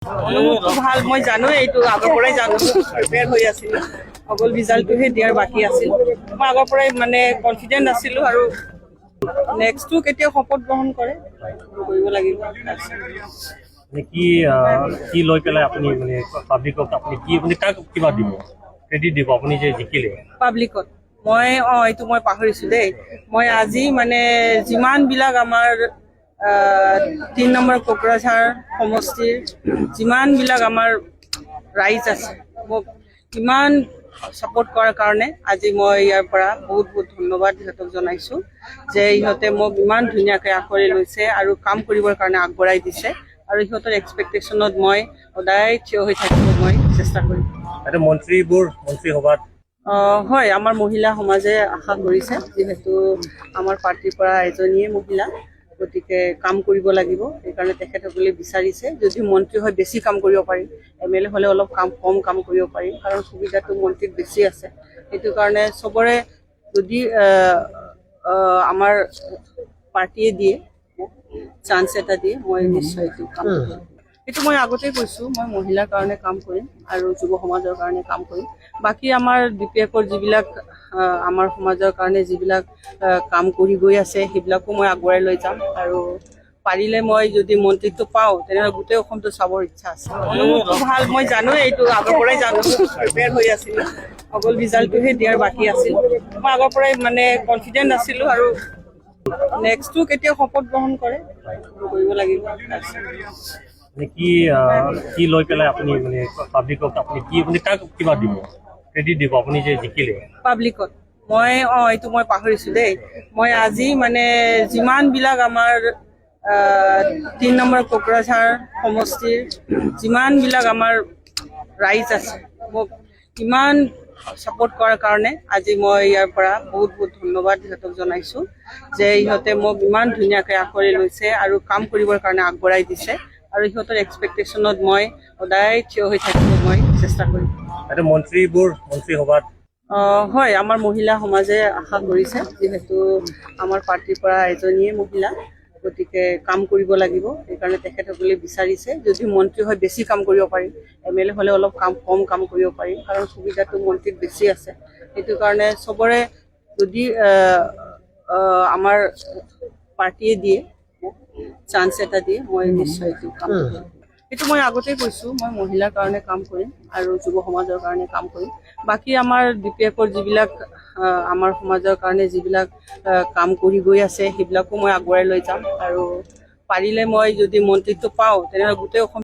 অনুভৱটো ভাল মই জানো এইটো আগৰ পৰাই জানো প্ৰিপেয়াৰ হৈ আছিল অকল ৰিজাল্টটোহে দিয়াৰ বাকী আছিল মই আগৰ পৰাই মানে কনফিডেণ্ট আছিলোঁ আৰু নেক্সটটো কেতিয়া শপত গ্ৰহণ কৰে কৰিব লাগিব মানে কি লৈ পেলাই আপুনি মানে পাব্লিকক আপুনি কি আপুনি কাক কিবা দিব ক্ৰেডিট দিব আপুনি যে জিকিলে পাব্লিকত মই এইটো মই পাহৰিছোঁ দেই মই আজি মানে যিমানবিলাক আমাৰ 3 নম্বৰ কোকৰাঝাৰ সমষ্টিৰ যিমানবিলাক আমাৰ ৰাইজ আছে মোক ইমান ছাপোৰ্ট কৰাৰ কাৰণে আজি মই ইয়াৰ পৰা বহুত বহুত ধন্যবাদ ইহঁতক জনাইছোঁ যে ইহঁতে মোক ইমান ধুনীয়াকৈ আঁকোৱালি লৈছে আৰু কাম কৰিবৰ কাৰণে আগবঢ়াই দিছে আৰু ইহঁতৰ এক্সপেক্টেশ্যনত মই সদায় থিয় হৈ থাকিব মই চেষ্টা কৰিম মন্ত্ৰীসভাত হয় আমাৰ মহিলা সমাজে আশা কৰিছে যিহেতু আমাৰ পাৰ্টিৰ পৰা এজনীয়ে মহিলা গতিকে কাম কৰিব লাগিব সেইকাৰণে তেখেতসকলে বিচাৰিছে যদি মন্ত্ৰী হয় বেছি কাম কৰিব পাৰিম MLA হ'লে অলপ কম কাম কৰিব পাৰিম কাৰণ সুবিধাটো মন্ত্ৰীত বেছি আছে সেইটো কাৰণে চবৰে যদি আমাৰ পাৰ্টিয়ে দিয়ে চান্স এটা দিয়ে মই নিশ্চয় এইটো কাম কৰিম সেইটো মই আগতেই কৈছোঁ মই মহিলাৰ কাৰণে কাম কৰিম আৰু যুৱ সমাজৰ কাৰণে কাম কৰিম বাকী আমাৰ DPFৰ যিবিলাক আমাৰ সমাজৰ কাৰণে যিবিলাক কাম কৰি গৈ আছে সেইবিলাকো মই আগুৱাই লৈ যাম আৰু পাৰিলে মই যদি মন্ত্ৰীটো পাওঁ তেনেহ'লে গোটেই অসমটো চাবৰ ইচ্ছা আছে অনুভৱটো ভাল মই জানো এইটো আগৰ পৰাই জানো প্ৰিপেয়াৰ হৈ আছিলোঁ অকল ৰিজাল্টটোহে দিয়াৰ বাকী আছিল মই আগৰ পৰাই মানে কনফিডেণ্ট আছিলোঁ আৰু নেক্সটটো কেতিয়া শপত গ্ৰহণ কৰে কৰিব লাগিব মানে কি লৈ পেলাই আপুনি মানে পাব্লিকক আপুনি কি আপুনি কাক কিবা দিব ক্ৰেডিট দিব আপুনি যে জিকিলে পাব্লিকত মই এইটো মই পাহৰিছোঁ দেই মই আজি মানে যিমানবিলাক আমাৰ 3 নম্বৰ কোকৰাঝাৰ সমষ্টিৰ যিমানবিলাক আমাৰ ৰাইজ আছে মোক ইমান ছাপোৰ্ট কৰাৰ কাৰণে আজি মই ইয়াৰ পৰা বহুত বহুত ধন্যবাদ ইহঁতক জনাইছোঁ যে ইহঁতে মোক ইমান ধুনীয়াকৈ আঁকোৱালি লৈছে আৰু কাম কৰিবৰ কাৰণে আগবঢ়াই দিছে আৰু ইহঁতৰ এক্সপেক্টেশ্যনত মই সদায় থিয় হৈ থাকিব মই চেষ্টা কৰিম মন্ত্ৰীসভাত হয় আমাৰ মহিলা সমাজে আশা কৰিছে যিহেতু আমাৰ পাৰ্টিৰ পৰা এজনীয়ে মহিলা গতিকে কাম কৰিব লাগিব সেইকাৰণে তেখেতসকলে বিচাৰিছে যদি মন্ত্ৰী হয় বেছি কাম কৰিব পাৰিম MLA হ'লে অলপ কম কাম কৰিব পাৰিম কাৰণ সুবিধাটো মন্ত্ৰীত বেছি আছে সেইটো কাৰণে চবৰে যদি আমাৰ পাৰ্টিয়ে দিয়ে চান্স এটা দিয়ে মই নিশ্চয় এইটো কাম কৰিম সেইটো মই আগতেই কৈছোঁ মই মহিলাৰ কাৰণে কাম কৰিম আৰু যুৱ সমাজৰ কাৰণে কাম কৰিম বাকী আমাৰ DPFৰ যিবিলাক আমাৰ সমাজৰ কাৰণে যিবিলাক কাম কৰি গৈ আছে সেইবিলাকো মই আগুৱাই লৈ যাম আৰু পাৰিলে মই যদি মন্ত্ৰীটো পাওঁ তেনেহ'লে গোটেই অসম